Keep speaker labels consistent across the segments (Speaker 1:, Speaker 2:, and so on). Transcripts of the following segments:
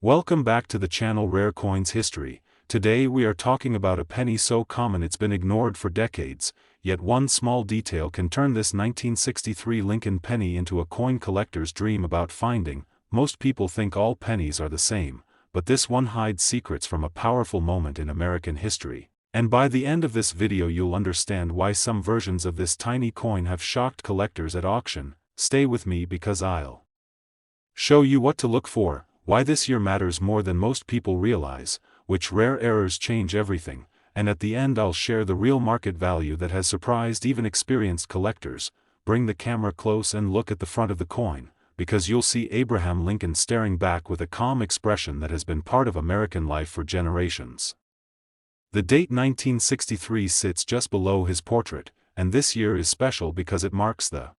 Speaker 1: Welcome back to the channel Rare Coins History. Today we are talking about a penny so common it's been ignored for decades, yet one small detail can turn this 1963 Lincoln penny into a coin collector's dream about finding. Most people think all pennies are the same, but this one hides secrets from a powerful moment in American history. And by the end of this video you'll understand why some versions of this tiny coin have shocked collectors at auction. Stay with me because I'll show you what to look for, why this year matters more than most people realize, which rare errors change everything, and at the end I'll share the real market value that has surprised even experienced collectors. Bring the camera close and look at the front of the coin, because you'll see Abraham Lincoln staring back with a calm expression that has been part of American life for generations. The date 1963 sits just below his portrait, and this year is special because it marks the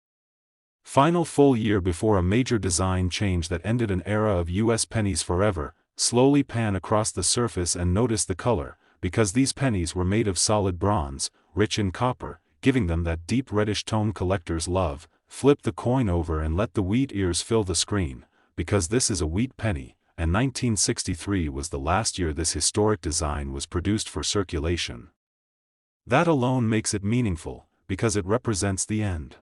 Speaker 1: final full year before a major design change that ended an era of U.S. pennies forever. Slowly pan across the surface and notice the color, because these pennies were made of solid bronze, rich in copper, giving them that deep reddish tone collectors love. Flip the coin over and let the wheat ears fill the screen, because this is a wheat penny, and 1963 was the last year this historic design was produced for circulation. That alone makes it meaningful, because it represents the end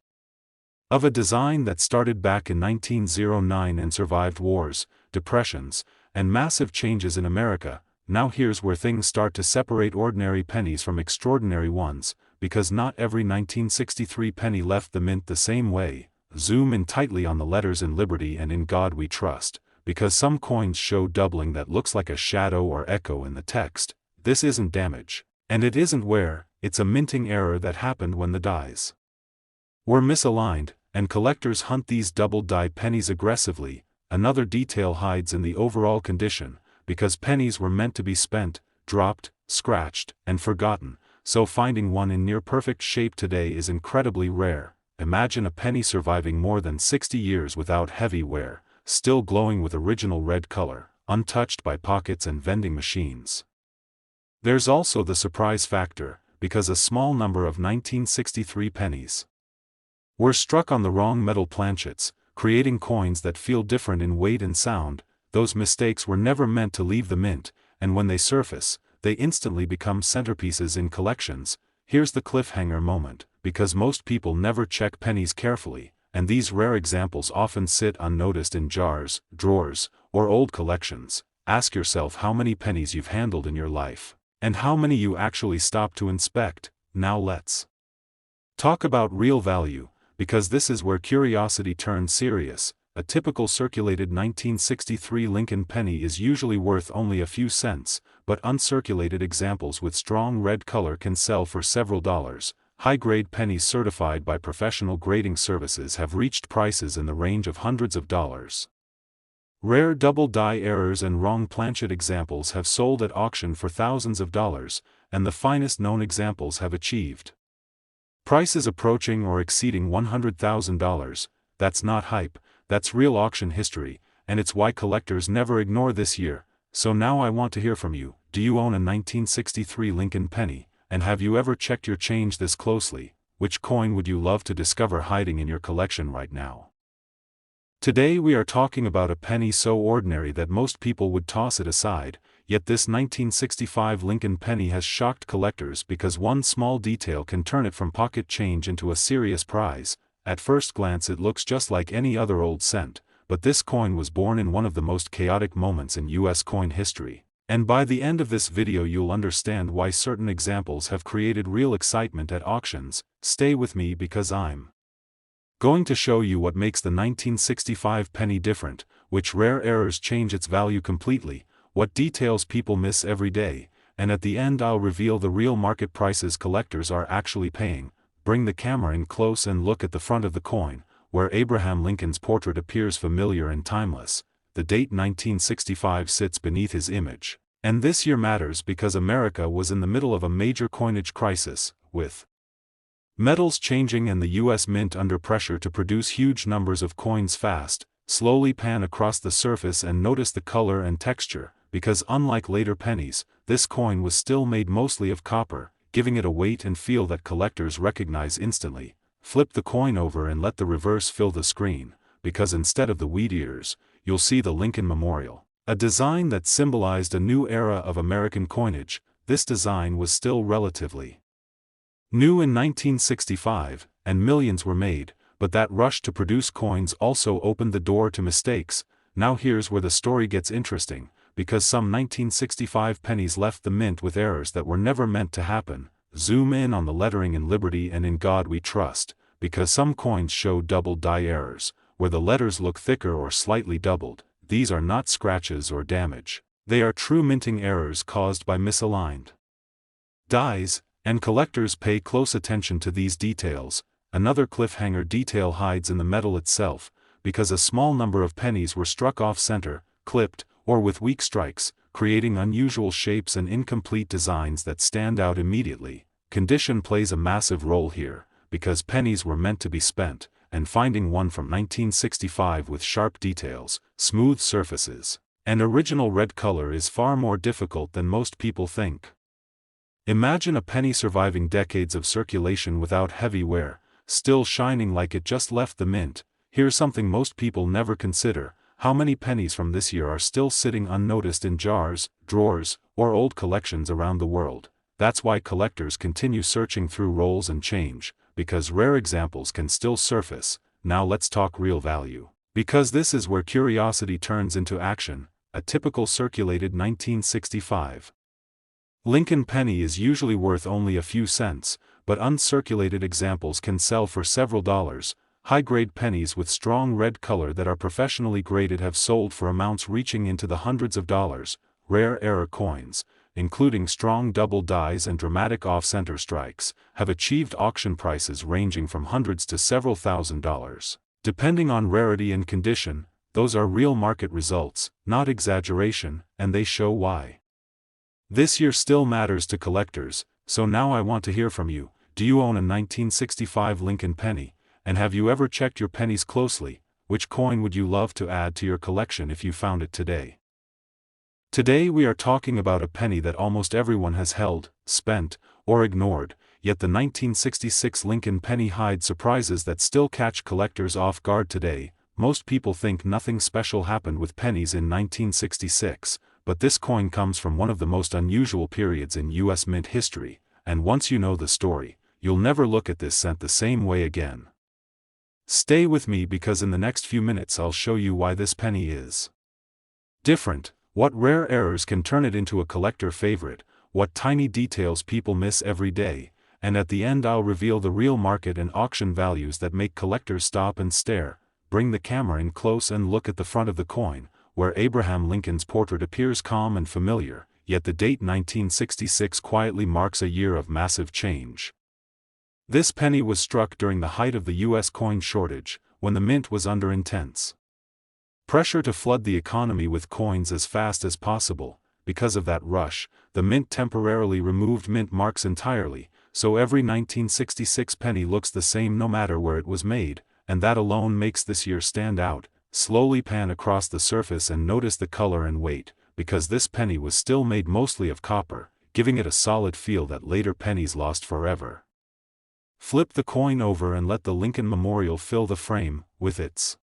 Speaker 1: of a design that started back in 1909 and survived wars, depressions, and massive changes in America. Now here's where things start to separate ordinary pennies from extraordinary ones, because not every 1963 penny left the mint the same way. Zoom in tightly on the letters "In Liberty and in God We Trust," because some coins show doubling that looks like a shadow or echo in the text. This isn't damage, and it isn't wear, it's a minting error that happened when the dies were misaligned, and collectors hunt these double-die pennies aggressively. Another detail hides in the overall condition, because pennies were meant to be spent, dropped, scratched, and forgotten, so finding one in near-perfect shape today is incredibly rare. Imagine a penny surviving more than 60 years without heavy wear, still glowing with original red color, untouched by pockets and vending machines. There's also the surprise factor, because a small number of 1963 pennies were struck on the wrong metal planchets, creating coins that feel different in weight and sound. Those mistakes were never meant to leave the mint, and when they surface, they instantly become centerpieces in collections. Here's the cliffhanger moment, because most people never check pennies carefully, and these rare examples often sit unnoticed in jars, drawers, or old collections. Ask yourself how many pennies you've handled in your life, and how many you actually stop to inspect. Now let's talk about real value, because this is where curiosity turns serious. A typical circulated 1963 Lincoln penny is usually worth only a few cents, but uncirculated examples with strong red color can sell for several dollars. High-grade pennies certified by professional grading services have reached prices in the range of hundreds of dollars. Rare double-die errors and wrong planchet examples have sold at auction for thousands of dollars, and the finest known examples have achieved prices approaching or exceeding $100,000. That's not hype, that's real auction history, and it's why collectors never ignore this year. So now I want to hear from you. Do you own a 1963 Lincoln penny, and have you ever checked your change this closely? Which coin would you love to discover hiding in your collection right now? Today we are talking about a penny so ordinary that most people would toss it aside, yet this 1965 Lincoln penny has shocked collectors because one small detail can turn it from pocket change into a serious prize. At first glance it looks just like any other old cent, but this coin was born in one of the most chaotic moments in U.S. coin history, and by the end of this video you'll understand why certain examples have created real excitement at auctions. Stay with me because I'm going to show you what makes the 1965 penny different, which rare errors change its value completely, what details people miss every day, and at the end I'll reveal the real market prices collectors are actually paying. Bring the camera in close and look at the front of the coin, where Abraham Lincoln's portrait appears familiar and timeless. The date 1965 sits beneath his image. And this year matters because America was in the middle of a major coinage crisis, with metals changing and the U.S. Mint under pressure to produce huge numbers of coins fast. Slowly pan across the surface and notice the color and texture, because unlike later pennies, this coin was still made mostly of copper, giving it a weight and feel that collectors recognize instantly. Flip the coin over and let the reverse fill the screen, because instead of the wheat ears, you'll see the Lincoln Memorial. A design that symbolized a new era of American coinage. This design was still relatively new in 1965, and millions were made, but that rush to produce coins also opened the door to mistakes. Now here's where the story gets interesting, because some 1965 pennies left the mint with errors that were never meant to happen. Zoom in on the lettering "In Liberty and in God We Trust," because some coins show double die errors, where the letters look thicker or slightly doubled. These are not scratches or damage. They are true minting errors caused by misaligned dies, and collectors pay close attention to these details. Another cliffhanger detail hides in the metal itself, because a small number of pennies were struck off-center, clipped, or with weak strikes, creating unusual shapes and incomplete designs that stand out immediately. Condition plays a massive role here, because pennies were meant to be spent, and finding one from 1965 with sharp details, smooth surfaces, and original red color is far more difficult than most people think. Imagine a penny surviving decades of circulation without heavy wear, still shining like it just left the mint. Here's something most people never consider: how many pennies from this year are still sitting unnoticed in jars, drawers, or old collections around the world. That's why collectors continue searching through rolls and change, because rare examples can still surface. Now let's talk real value, because this is where curiosity turns into action. A typical circulated 1965 Lincoln penny is usually worth only a few cents, but uncirculated examples can sell for several dollars. High-grade pennies with strong red color that are professionally graded have sold for amounts reaching into the hundreds of dollars. Rare error coins, including strong double dies and dramatic off-center strikes, have achieved auction prices ranging from hundreds to several $1,000s. Depending on rarity and condition, those are real market results, not exaggeration, and they show why. This year still matters to collectors, so now I want to hear from you. Do you own a 1965 Lincoln penny? And have you ever checked your pennies closely? Which coin would you love to add to your collection if you found it today? Today we are talking about a penny that almost everyone has held, spent, or ignored, yet the 1966 Lincoln penny hides surprises that still catch collectors off guard today. Most people think nothing special happened with pennies in 1966, but this coin comes from one of the most unusual periods in U.S. mint history, and once you know the story, you'll never look at this cent the same way again. Stay with me, because in the next few minutes I'll show you why this penny is different, what rare errors can turn it into a collector favorite, what tiny details people miss every day, and at the end I'll reveal the real market and auction values that make collectors stop and stare. Bring the camera in close and look at the front of the coin, where Abraham Lincoln's portrait appears calm and familiar, yet the date 1966 quietly marks a year of massive change. This penny was struck during the height of the U.S. coin shortage, when the mint was under intense pressure to flood the economy with coins as fast as possible. Because of that rush, the mint temporarily removed mint marks entirely, so every 1966 penny looks the same no matter where it was made, and that alone makes this year stand out. Slowly pan across the surface and notice the color and weight, because this penny was still made mostly of copper, giving it a solid feel that later pennies lost forever. Flip the coin over and let the Lincoln Memorial fill the frame, with its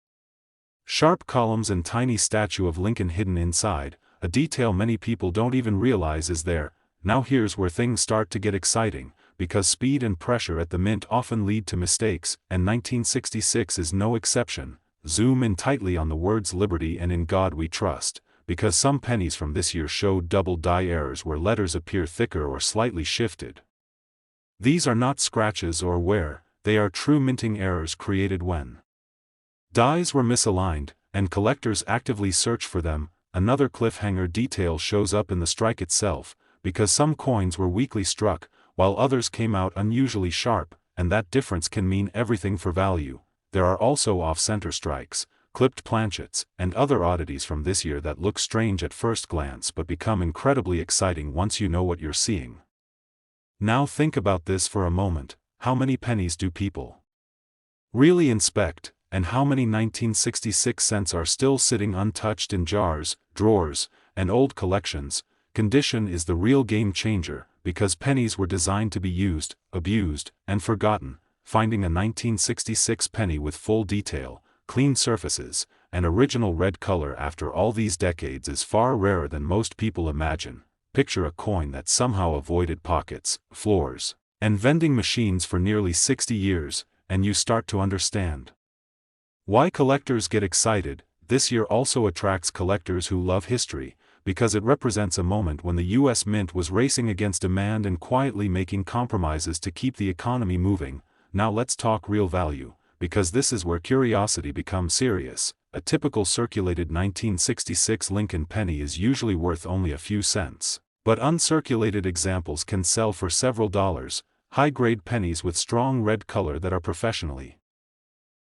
Speaker 1: sharp columns and tiny statue of Lincoln hidden inside, a detail many people don't even realize is there. Now here's where things start to get exciting, because speed and pressure at the mint often lead to mistakes, and 1966 is no exception. Zoom in tightly on the words "Liberty and in God We Trust," because some pennies from this year showed double die errors where letters appear thicker or slightly shifted. These are not scratches or wear, they are true minting errors created when dies were misaligned, and collectors actively search for them. Another cliffhanger detail shows up in the strike itself, because some coins were weakly struck, while others came out unusually sharp, and that difference can mean everything for value. There are also off-center strikes, clipped planchets, and other oddities from this year that look strange at first glance but become incredibly exciting once you know what you're seeing. Now think about this for a moment: how many pennies do people really inspect, and how many 1966 cents are still sitting untouched in jars, drawers, and old collections? Condition is the real game changer, because pennies were designed to be used, abused, and forgotten. Finding a 1966 penny with full detail, clean surfaces, and original red color after all these decades is far rarer than most people imagine. Picture a coin that somehow avoided pockets, floors, and vending machines for nearly 60 years, and you start to understand why collectors get excited. This year also attracts collectors who love history, because it represents a moment when the U.S. Mint was racing against demand and quietly making compromises to keep the economy moving. Now let's talk real value, because this is where curiosity becomes serious. A typical circulated 1966 Lincoln penny is usually worth only a few cents, but uncirculated examples can sell for several dollars. High-grade pennies with strong red color that are professionally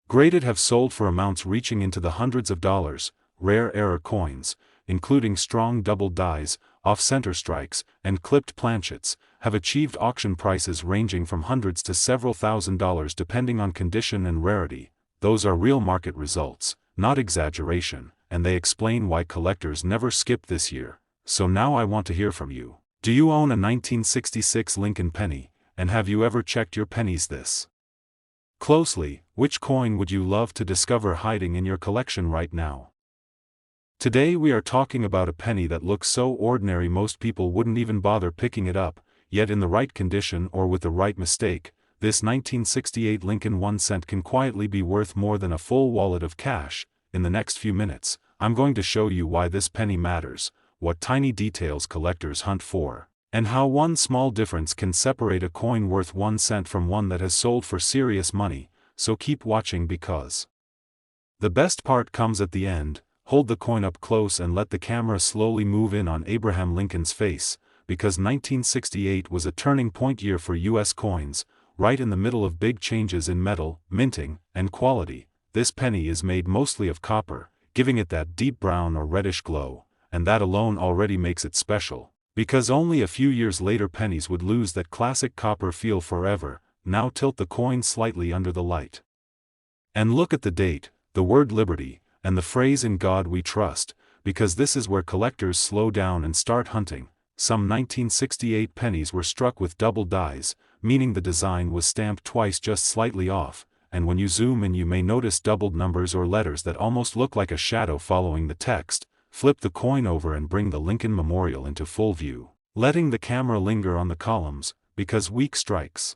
Speaker 1: graded have sold for amounts reaching into the hundreds of dollars. Rare error coins, including strong double dies, off-center strikes, and clipped planchets, have achieved auction prices ranging from hundreds to several $1,000s depending on condition and rarity. Those are real market results, not exaggeration, and they explain why collectors never skip this year. So now I want to hear from you. Do you own a 1966 Lincoln penny, and have you ever checked your pennies this closely? Which coin would you love to discover hiding in your collection right now? Today we are talking about a penny that looks so ordinary most people wouldn't even bother picking it up, yet in the right condition or with the right mistake, this 1968 Lincoln 1 cent can quietly be worth more than a full wallet of cash. In the next few minutes, I'm going to show you why this penny matters, what tiny details collectors hunt for, and how one small difference can separate a coin worth 1 cent from one that has sold for serious money. So keep watching, because the best part comes at the end. Hold the coin up close and let the camera slowly move in on Abraham Lincoln's face, because 1968 was a turning point year for U.S. coins, right in the middle of big changes in metal, minting, and quality. This penny is made mostly of copper, giving it that deep brown or reddish glow, and that alone already makes it special, because only a few years later pennies would lose that classic copper feel forever. Now tilt the coin slightly under the light, and look at the date, the word liberty, and the phrase "In God We Trust," because this is where collectors slow down and start hunting. Some 1968 pennies were struck with double dies, meaning the design was stamped twice just slightly off, and when you zoom in you may notice doubled numbers or letters that almost look like a shadow following the text. Flip the coin over and bring the Lincoln Memorial into full view, letting the camera linger on the columns, because weak strikes,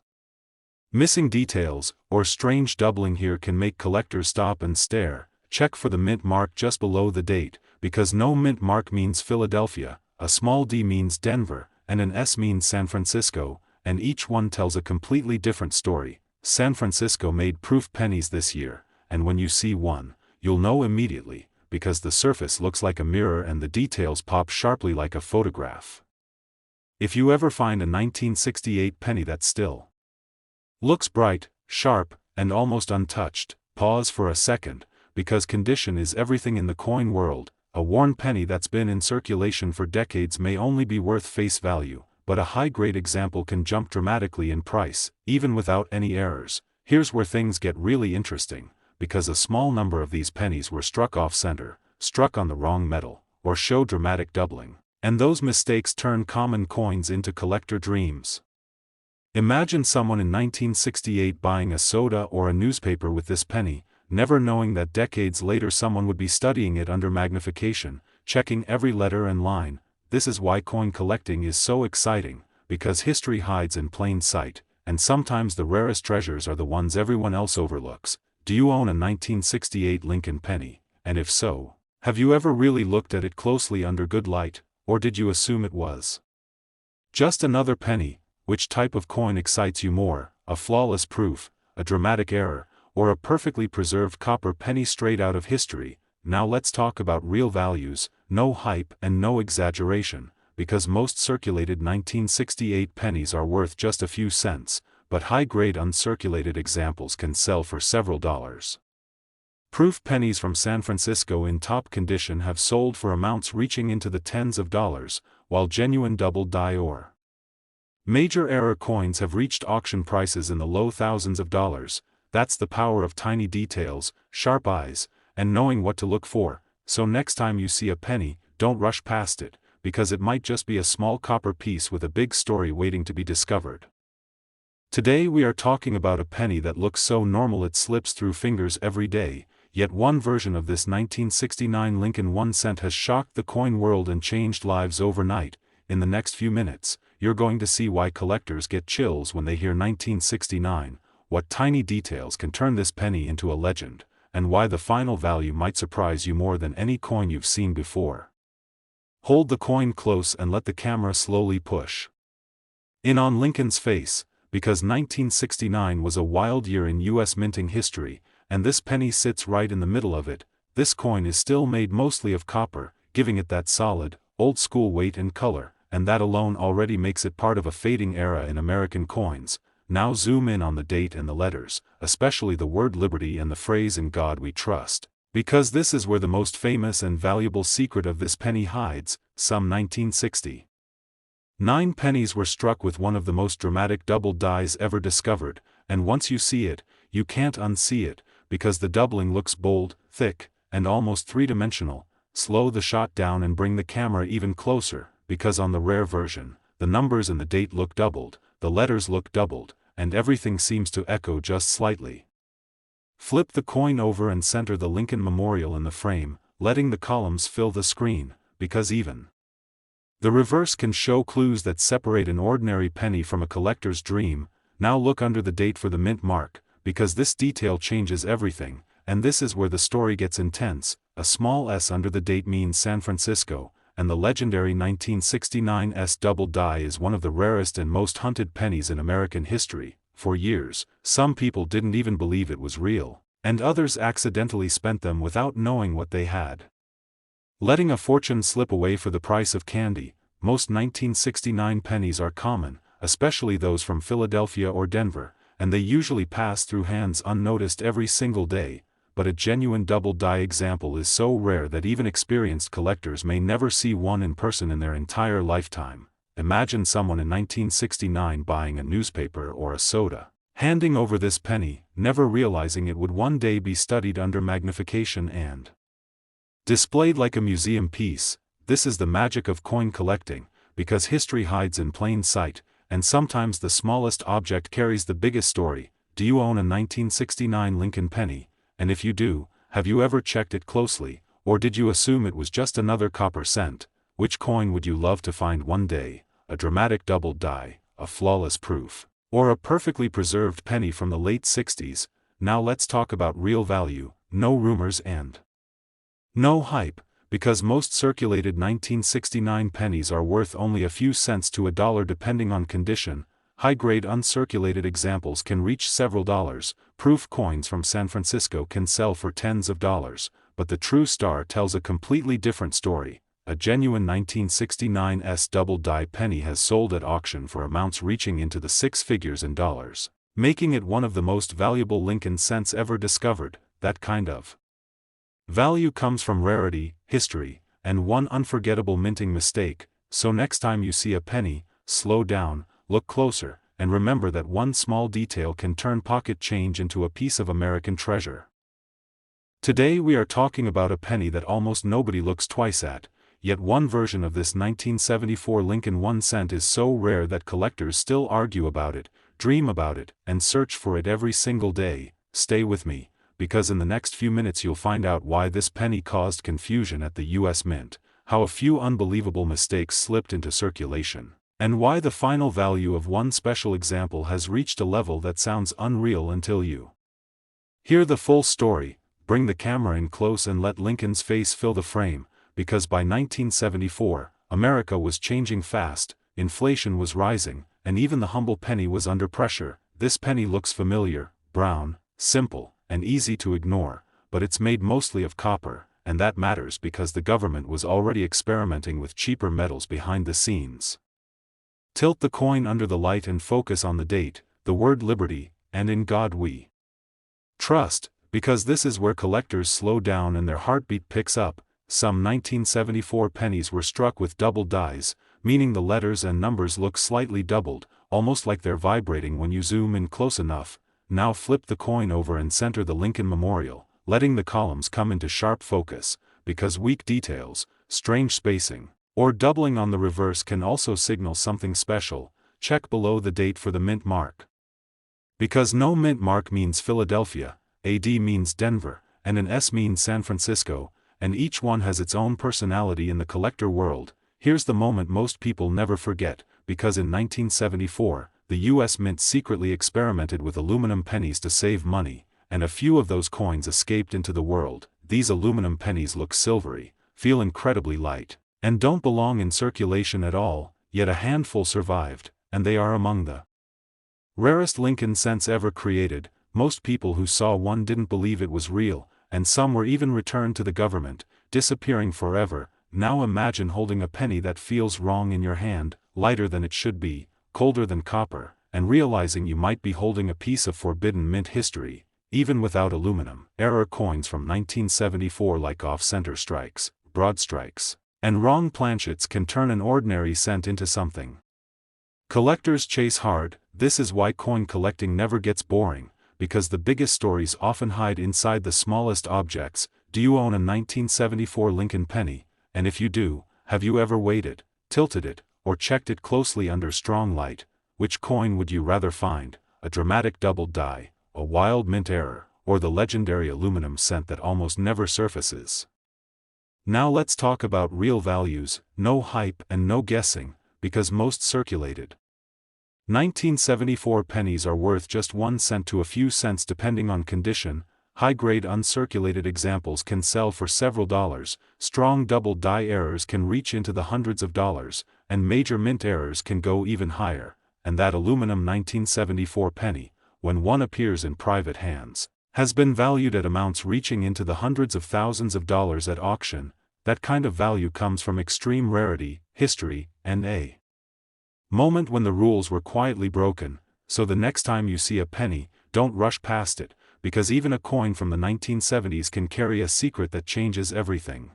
Speaker 1: missing details, or strange doubling here can make collectors stop and stare. Check for the mint mark just below the date, because no mint mark means Philadelphia, a small d means Denver, and an S means San Francisco, and each one tells a completely different story. San Francisco made proof pennies this year, and when you see one, you'll know immediately, because the surface looks like a mirror and the details pop sharply like a photograph. If you ever find a 1968 penny that still looks bright, sharp, and almost untouched, pause for a second, because condition is everything in the coin world. A worn penny that's been in circulation for decades may only be worth face value, but a high-grade example can jump dramatically in price, even without any errors. Here's where things get really interesting, because a small number of these pennies were struck off-center, struck on the wrong metal, or show dramatic doubling, and those mistakes turn common coins into collector dreams. Imagine someone in 1968 buying a soda or a newspaper with this penny, never knowing that decades later someone would be studying it under magnification, checking every letter and line. This is why coin collecting is so exciting, because history hides in plain sight, and sometimes the rarest treasures are the ones everyone else overlooks. Do you own a 1968 Lincoln penny, and if so, have you ever really looked at it closely under good light, or did you assume it was just another penny? Which type of coin excites you more, a flawless proof, a dramatic error, or a perfectly preserved copper penny straight out of history? Now let's talk about real values, no hype and no exaggeration, because most circulated 1968 pennies are worth just a few cents, but high-grade uncirculated examples can sell for several dollars. Proof pennies from San Francisco in top condition have sold for amounts reaching into the tens of dollars, while genuine double die or major error coins have reached auction prices in the low thousands of dollars. That's the power of tiny details, sharp eyes, and knowing what to look for. So next time you see a penny, don't rush past it, because it might just be a small copper piece with a big story waiting to be discovered. Today we are talking about a penny that looks so normal it slips through fingers every day, yet one version of this 1969 Lincoln 1 cent has shocked the coin world and changed lives overnight. In the next few minutes, you're going to see why collectors get chills when they hear 1969, what tiny details can turn this penny into a legend, and why the final value might surprise you more than any coin you've seen before. Hold the coin close and let the camera slowly push in on Lincoln's face, because 1969 was a wild year in U.S. minting history, and this penny sits right in the middle of it. This coin is still made mostly of copper, giving it that solid, old-school weight and color, and that alone already makes it part of a fading era in American coins. Now zoom in on the date and the letters, especially the word liberty and the phrase "In God We Trust," because this is where the most famous and valuable secret of this penny hides. Some 1960. 9 pennies were struck with one of the most dramatic double dies ever discovered, and once you see it, you can't unsee it, because the doubling looks bold, thick, and almost three-dimensional. Slow the shot down and bring the camera even closer, because on the rare version, the numbers and the date look doubled, the letters look doubled, and everything seems to echo just slightly. Flip the coin over and center the Lincoln Memorial in the frame, letting the columns fill the screen, because even the reverse can show clues that separate an ordinary penny from a collector's dream. Now look under the date for the mint mark, because this detail changes everything, and this is where the story gets intense. A small S under the date means San Francisco, and the legendary 1969 S double die is one of the rarest and most hunted pennies in American history. For years, some people didn't even believe it was real, and others accidentally spent them without knowing what they had, letting a fortune slip away for the price of candy. Most 1969 pennies are common, especially those from Philadelphia or Denver, and they usually pass through hands unnoticed every single day. But a genuine double die example is so rare that even experienced collectors may never see one in person in their entire lifetime. Imagine someone in 1969 buying a newspaper or a soda, handing over this penny, never realizing it would one day be studied under magnification and displayed like a museum piece. This is the magic of coin collecting, because history hides in plain sight, and sometimes the smallest object carries the biggest story. Do you own a 1969 Lincoln penny? And if you do, have you ever checked it closely, or did you assume it was just another copper cent? Which coin would you love to find one day? A dramatic double die, a flawless proof, or a perfectly preserved penny from the late 60s? Now let's talk about real value, no rumors and no hype, because most circulated 1969 pennies are worth only a few cents to $1 depending on condition. High-grade uncirculated examples can reach several dollars. Proof coins from San Francisco can sell for tens of dollars, but the true star tells a completely different story. A genuine 1969 S double die penny has sold at auction for amounts reaching into the six figures in dollars, making it one of the most valuable Lincoln cents ever discovered. That kind of value comes from rarity, history, and one unforgettable minting mistake. So next time you see a penny, slow down, look closer, and remember that one small detail can turn pocket change into a piece of American treasure. Today we are talking about a penny that almost nobody looks twice at, yet one version of this 1974 Lincoln 1 cent is so rare that collectors still argue about it, dream about it, and search for it every single day. Stay with me, because in the next few minutes you'll find out why this penny caused confusion at the U.S. Mint, how a few unbelievable mistakes slipped into circulation, and why the final value of one special example has reached a level that sounds unreal until you hear the full story. Bring the camera in close and let Lincoln's face fill the frame, because by 1974, America was changing fast, inflation was rising, and even the humble penny was under pressure. This penny looks familiar, brown, simple, and easy to ignore, but it's made mostly of copper, and that matters because the government was already experimenting with cheaper metals behind the scenes. Tilt the coin under the light and focus on the date, the word liberty, and in God we trust, because this is where collectors slow down and their heartbeat picks up. Some 1974 pennies were struck with double dies, meaning the letters and numbers look slightly doubled, almost like they're vibrating when you zoom in close enough. Now flip the coin over and center the Lincoln Memorial, letting the columns come into sharp focus, because weak details, strange spacing, or doubling on the reverse can also signal something special. Check below the date for the mint mark, because no mint mark means Philadelphia, AD means Denver, and an S means San Francisco, and each one has its own personality in the collector world. Here's the moment most people never forget, because in 1974, the U.S. Mint secretly experimented with aluminum pennies to save money, and a few of those coins escaped into the world. These aluminum pennies look silvery, feel incredibly light, and don't belong in circulation at all, yet a handful survived, and they are among the rarest Lincoln cents ever created. Most people who saw one didn't believe it was real, and some were even returned to the government, disappearing forever. Now imagine holding a penny that feels wrong in your hand, lighter than it should be, colder than copper, and realizing you might be holding a piece of forbidden mint history, even without aluminum. Error coins from 1974 like off-center strikes, broad strikes, and wrong planchets can turn an ordinary cent into something collectors chase hard. This is why coin collecting never gets boring, because the biggest stories often hide inside the smallest objects. Do you own a 1974 Lincoln penny? And if you do, have you ever weighed it, tilted it, or checked it closely under strong light? Which coin would you rather find, a dramatic doubled die, a wild mint error, or the legendary aluminum cent that almost never surfaces? Now let's talk about real values, no hype and no guessing, because most circulated 1974 pennies are worth just 1 cent to a few cents depending on condition. High-grade uncirculated examples can sell for several dollars, strong double die errors can reach into the hundreds of dollars, and major mint errors can go even higher. And that aluminum 1974 penny, when one appears in private hands, has been valued at amounts reaching into the hundreds of thousands of dollars at auction. That kind of value comes from extreme rarity, history, and a moment when the rules were quietly broken. So the next time you see a penny, don't rush past it, because even a coin from the 1970s can carry a secret that changes everything.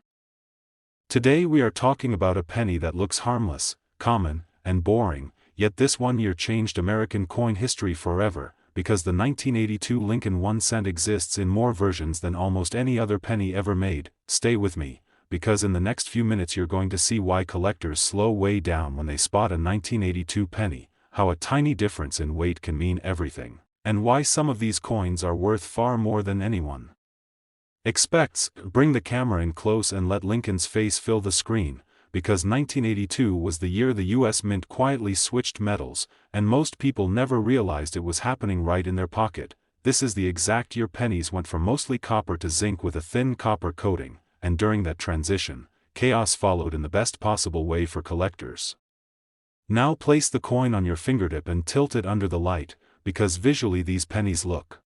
Speaker 1: Today we are talking about a penny that looks harmless, common, and boring, yet this 1 year changed American coin history forever, because the 1982 Lincoln 1 cent exists in more versions than almost any other penny ever made. Stay with me, because in the next few minutes you're going to see why collectors slow way down when they spot a 1982 penny, how a tiny difference in weight can mean everything, and why some of these coins are worth far more than anyone expects. Bring the camera in close and let Lincoln's face fill the screen, because 1982 was the year the U.S. Mint quietly switched metals, and most people never realized it was happening right in their pocket. This is the exact year pennies went from mostly copper to zinc with a thin copper coating, and during that transition, chaos followed in the best possible way for collectors. Now place the coin on your fingertip and tilt it under the light, because visually these pennies look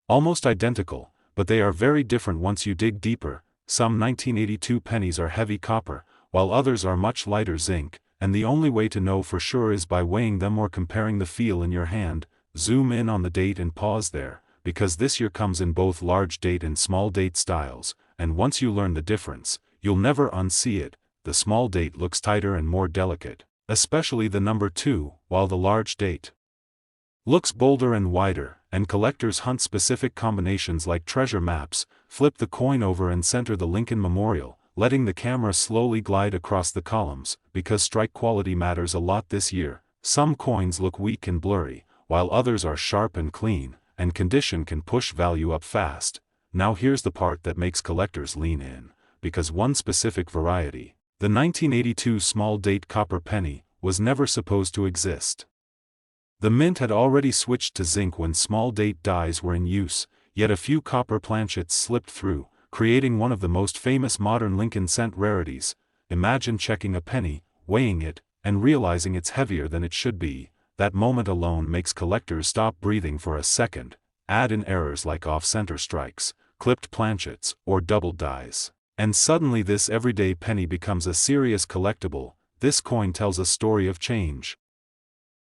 Speaker 1: almost identical, but they are very different once you dig deeper. Some 1982 pennies are heavy copper, while others are much lighter zinc, and the only way to know for sure is by weighing them or comparing the feel in your hand. Zoom in on the date and pause there, because this year comes in both large date and small date styles, and once you learn the difference, you'll never unsee it. The small date looks tighter and more delicate, especially the number 2, while the large date looks bolder and wider, and collectors hunt specific combinations like treasure maps. Flip the coin over and center the Lincoln Memorial, letting the camera slowly glide across the columns, because strike quality matters a lot this year. Some coins look weak and blurry, while others are sharp and clean, and condition can push value up fast. Now here's the part that makes collectors lean in, because one specific variety, the 1982 small date copper penny, was never supposed to exist. The mint had already switched to zinc when small date dies were in use, yet a few copper planchets slipped through, creating one of the most famous modern Lincoln cent rarities. Imagine checking a penny, weighing it, and realizing it's heavier than it should be. That moment alone makes collectors stop breathing for a second. Add in errors like off-center strikes, clipped planchets, or double dies, and suddenly this everyday penny becomes a serious collectible. This coin tells a story of change,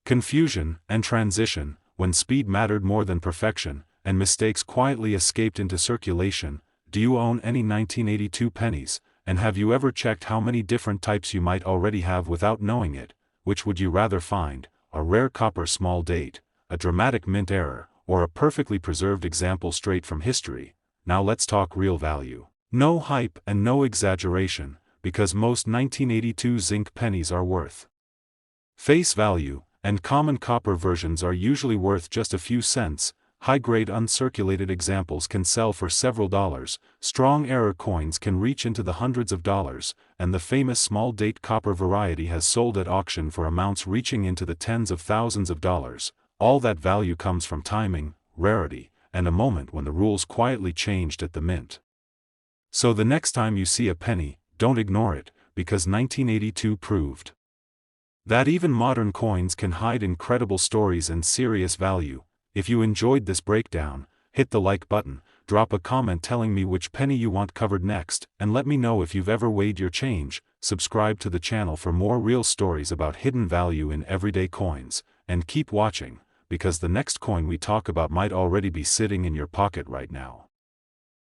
Speaker 1: confusion, and transition, when speed mattered more than perfection, and mistakes quietly escaped into circulation. Do you own any 1982 pennies, and have you ever checked how many different types you might already have without knowing it? Which would you rather find, a rare copper small date, a dramatic mint error, or a perfectly preserved example straight from history? Now let's talk real value. No hype and no exaggeration, because most 1982 zinc pennies are worth face value, and common copper versions are usually worth just a few cents. high-grade uncirculated examples can sell for several dollars, strong error coins can reach into the hundreds of dollars, and the famous small-date copper variety has sold at auction for amounts reaching into the tens of thousands of dollars. All that value comes from timing, rarity, and a moment when the rules quietly changed at the mint. So the next time you see a penny, don't ignore it, because 1982 proved that even modern coins can hide incredible stories and serious value. If you enjoyed this breakdown, hit the like button, drop a comment telling me which penny you want covered next, and let me know if you've ever weighed your change. Subscribe to the channel for more real stories about hidden value in everyday coins, and keep watching, because the next coin we talk about might already be sitting in your pocket right now.